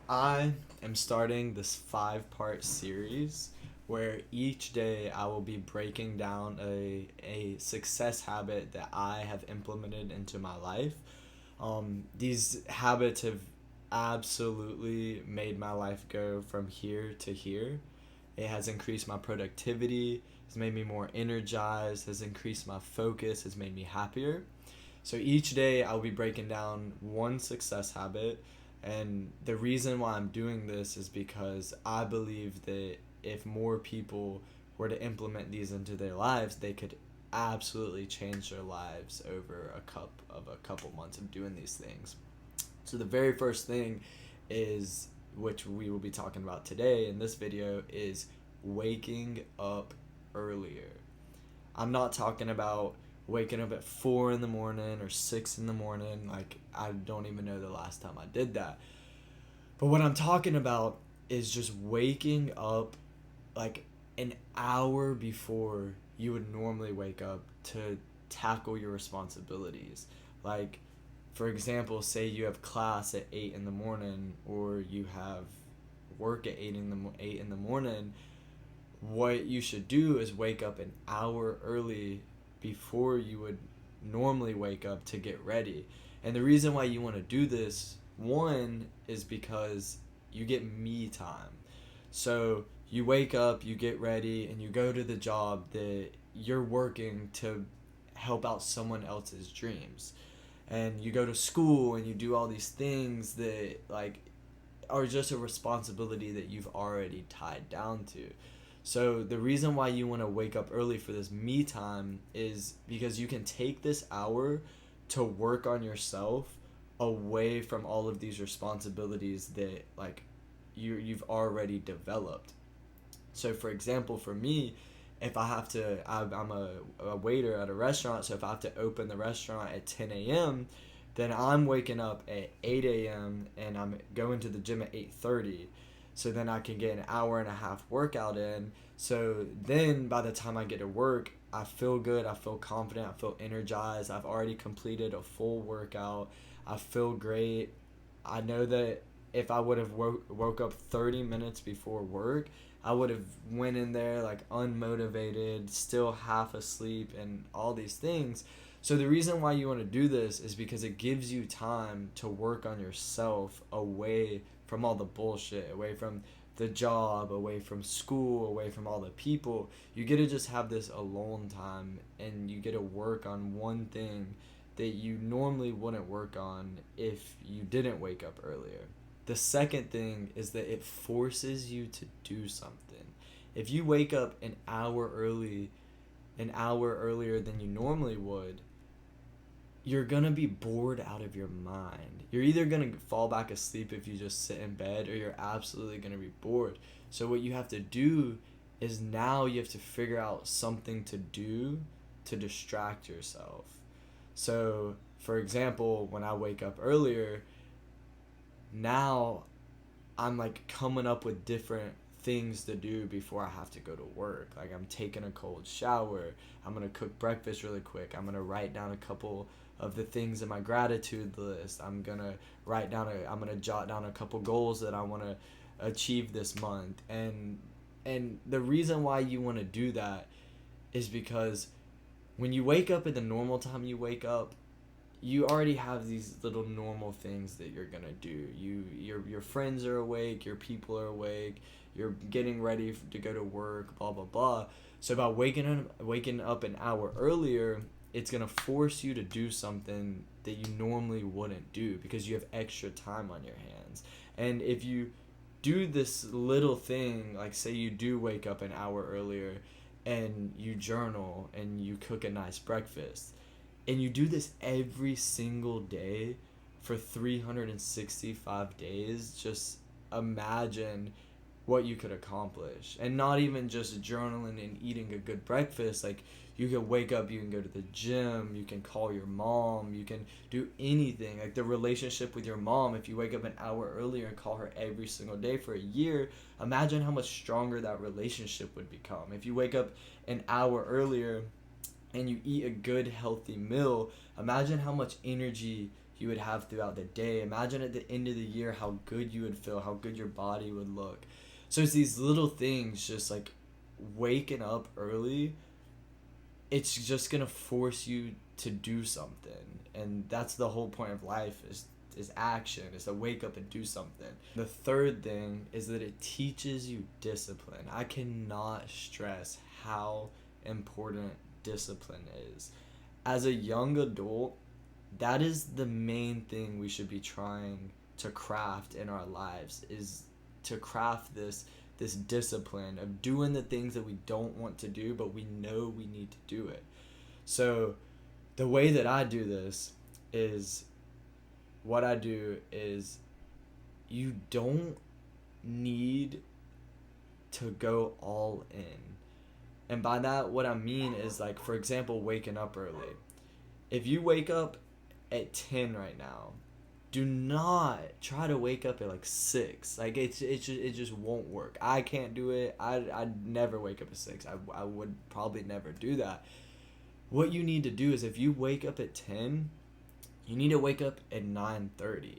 I am starting this 5-part series where each day I will be breaking down a success habit that I have implemented into my life. These habits have absolutely made my life go from here to here. It has increased my productivity, has made me more energized, has increased my focus, has made me happier. So each day I'll be breaking down one success habit, and the reason why I'm doing this is because I believe that if more people were to implement these into their lives, they could absolutely change their lives over a couple months of doing these things. So the very first thing is, which we will be talking about today in this video, is waking up earlier. I'm not talking about waking up at 4 in the morning or 6 in the morning. Like, I don't even know the last time I did that. But what I'm talking about is just waking up like an hour before you would normally wake up to tackle your responsibilities. Like, for example, say you have class at 8 in the morning, or you have work at 8 in the morning. What you should do is wake up an hour early before you would normally wake up to get ready. And the reason why you want to do this, one, is because you get me time. So you wake up, you get ready, and you go to the job that you're working to help out someone else's dreams. And you go to school and you do all these things that like are just a responsibility that you've already tied down to. So the reason why you want to wake up early for this me time is because you can take this hour to work on yourself away from all of these responsibilities that like you've already developed. So for example, for me, if I have to, I'm a waiter at a restaurant, so if I have to open the restaurant at 10 a.m., then I'm waking up at 8 a.m. and I'm going to the gym at 8:30. So then I can get an hour and a half workout in. So then by the time I get to work, I feel good, I feel confident, I feel energized. I've already completed a full workout. I feel great. I know that if I would have woke up 30 minutes before work, I would have went in there like unmotivated, still half asleep, and all these things. So the reason why you want to do this is because it gives you time to work on yourself away from all the bullshit, away from the job, away from school, away from all the people. You get to just have this alone time, and you get to work on one thing that you normally wouldn't work on if you didn't wake up earlier. The second thing is that it forces you to do something. If you wake up an hour earlier than you normally would, you're gonna be bored out of your mind. You're either gonna fall back asleep if you just sit in bed, or you're absolutely gonna be bored. So what you have to do is now you have to figure out something to do to distract yourself. So, for example, when I wake up earlier, now I'm like coming up with different things to do before I have to go to work. Like, I'm taking a cold shower. I'm going to cook breakfast really quick. I'm going to write down a couple of the things in my gratitude list. I'm going to jot down a couple goals that I want to achieve this month. And the reason why you want to do that is because when you wake up at the normal time you wake up, you already have these little normal things that you're gonna do. Your friends are awake, your people are awake, you're getting ready to go to work, blah blah blah. So by waking up an hour earlier, it's gonna force you to do something that you normally wouldn't do because you have extra time on your hands. And if you do this little thing, like say you do wake up an hour earlier and you journal and you cook a nice breakfast, and you do this every single day for 365 days, just imagine what you could accomplish. And not even just journaling and eating a good breakfast. Like, you can wake up, you can go to the gym, you can call your mom, you can do anything. Like, the relationship with your mom, if you wake up an hour earlier and call her every single day for a year, imagine how much stronger that relationship would become. If you wake up an hour earlier and you eat a good healthy meal, imagine how much energy you would have throughout the day. Imagine at the end of the year how good you would feel, how good your body would look. So it's these little things, just like waking up early, it's just gonna force you to do something. And that's the whole point of life, is action, is to wake up and do something. The third thing is that it teaches you discipline. I cannot stress how important discipline is. As a young adult, that is the main thing we should be trying to craft in our lives, is to craft this discipline of doing the things that we don't want to do but we know we need to do it. So the way that I do this is, what I do is, you don't need to go all in. And by that, what I mean is, like, for example, waking up early. If you wake up at 10 right now, do not try to wake up at like 6. Like, it just won't work. I can't do it. I'd never wake up at 6. I would probably never do that. What you need to do is, if you wake up at 10, you need to wake up at 9:30,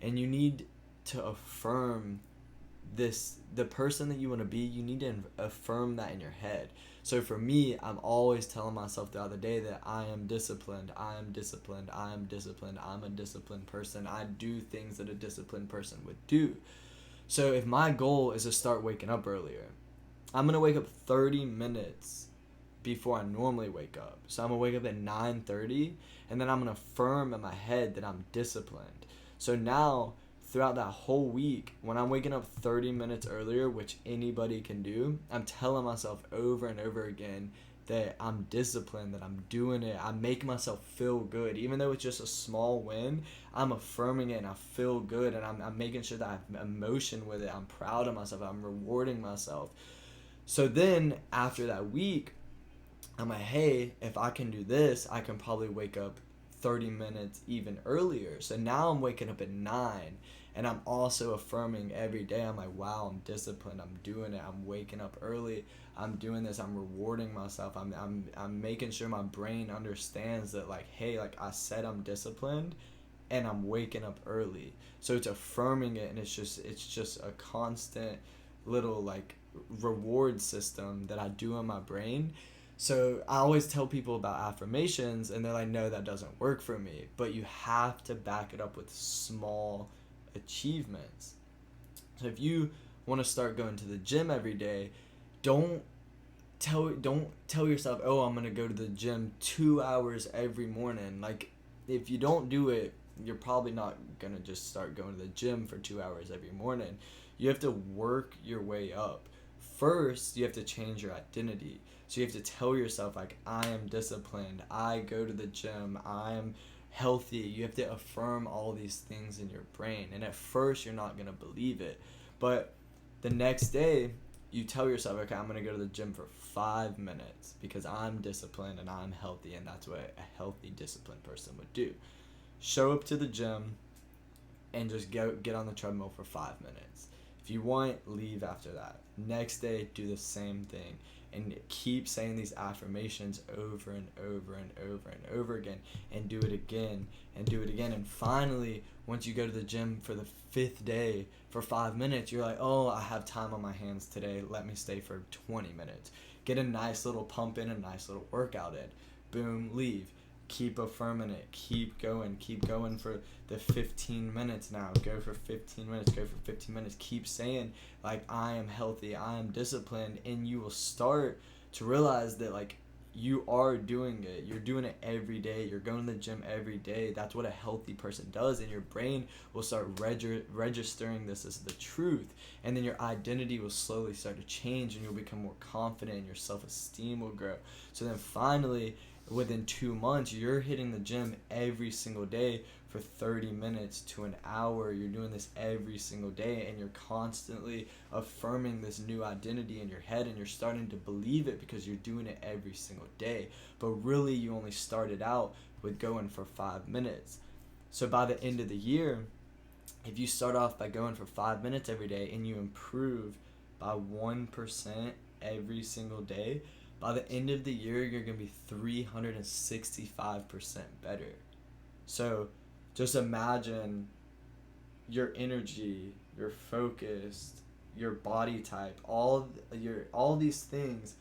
and you need to affirm the person that you want to be. You need to affirm that in your head. So for me, I'm always telling myself throughout the day that I am disciplined, I am disciplined, I am disciplined, I'm a disciplined person. I do things that a disciplined person would do. So if my goal is to start waking up earlier, I'm going to wake up 30 minutes before I normally wake up. So I'm going to wake up at 9:30, and then I'm going to affirm in my head that I'm disciplined. So now, throughout that whole week, when I'm waking up 30 minutes earlier, which anybody can do, I'm telling myself over and over again that I'm disciplined, that I'm doing it. I make myself feel good. Even though it's just a small win, I'm affirming it and I feel good, and I'm making sure that I have emotion with it. I'm proud of myself. I'm rewarding myself. So then after that week, I'm like, hey, if I can do this, I can probably wake up 30 minutes even earlier. So now I'm waking up at 9, and I'm also affirming every day. I'm like, wow, I'm disciplined. I'm doing it. I'm waking up early. I'm doing this. I'm rewarding myself. I'm making sure my brain understands that, like, hey, like, I said I'm disciplined, and I'm waking up early. So it's affirming it, and it's just a constant little, like, reward system that I do in my brain. So I always tell people about affirmations, and they're like, no, that doesn't work for me. But you have to back it up with small achievements. So if you want to start going to the gym every day, don't tell yourself, oh, I'm going to go to the gym 2 hours every morning. Like, if you don't do it, you're probably not going to just start going to the gym for 2 hours every morning. You have to work your way up. First, you have to change your identity. So you have to tell yourself, like, I am disciplined, I go to the gym, I am healthy. You have to affirm all these things in your brain. And at first, you're not going to believe it. But the next day, you tell yourself, okay, I'm going to go to the gym for 5 minutes because I'm disciplined and I'm healthy, and that's what a healthy, disciplined person would do. Show up to the gym and just get on the treadmill for 5 minutes. If you want, leave after that. Next day, do the same thing. And keep saying these affirmations over and over and over and over again. And do it again and do it again. And finally, once you go to the gym for the 5th day for 5 minutes, you're like, oh, I have time on my hands today. Let me stay for 20 minutes. Get a nice little pump in, a nice little workout in. Boom, leave. Keep affirming it. Keep going for the 15 minutes now. Go for 15 minutes. Go for 15 minutes. Keep saying, like, I am healthy. I am disciplined. And you will start to realize that, like, you are doing it. You're doing it every day. You're going to the gym every day. That's what a healthy person does. And your brain will start registering this as the truth. And then your identity will slowly start to change, and you'll become more confident, and your self-esteem will grow. So then finally, within 2 months, you're hitting the gym every single day for 30 minutes to an hour. You're doing this every single day, and you're constantly affirming this new identity in your head, and you're starting to believe it because you're doing it every single day. But really, you only started out with going for 5 minutes. So by the end of the year, if you start off by going for 5 minutes every day and you improve by 1% every single day, by the end of the year, you're going to be 365% better. So just imagine your energy, your focus, your body type, all these things.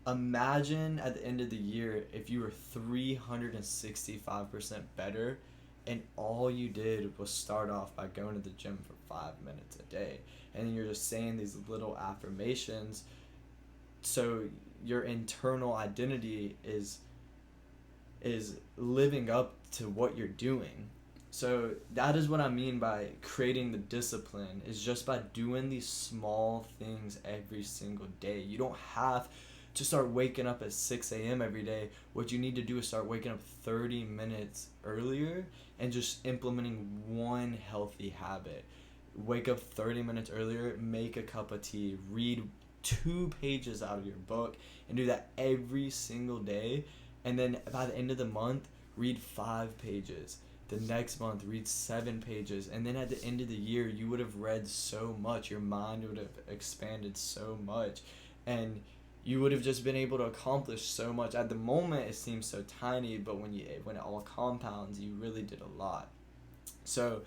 Imagine at the end of the year if you were 365% better and all you did was start off by going to the gym for 5 minutes a day. And you're just saying these little affirmations. So your internal identity is living up to what you're doing. So that is what I mean by creating the discipline, is just by doing these small things every single day. You don't have to start waking up at 6 a.m. every day. What you need to do is start waking up 30 minutes earlier and just implementing one healthy habit. Wake up 30 minutes earlier, make a cup of tea, read 2 pages out of your book, and do that every single day. And then by the end of the month, read 5 pages. The next month, read 7 pages. And then at the end of the year, you would have read so much. Your mind would have expanded so much. And you would have just been able to accomplish so much. At the moment, it seems so tiny, but when it all compounds, you really did a lot. So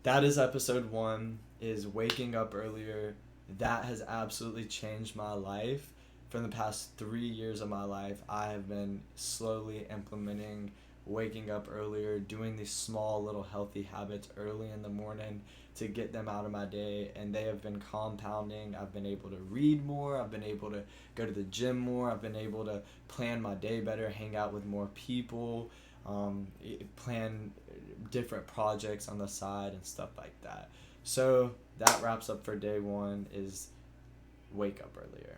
that is episode 1, is waking up earlier. That has absolutely changed my life. For the past 3 years of my life, I have been slowly implementing waking up earlier, doing these small little healthy habits early in the morning to get them out of my day, and they have been compounding. I've been able to read more, I've been able to go to the gym more, I've been able to plan my day better, hang out with more people, plan different projects on the side and stuff like that. So that wraps up for day 1, is wake up earlier.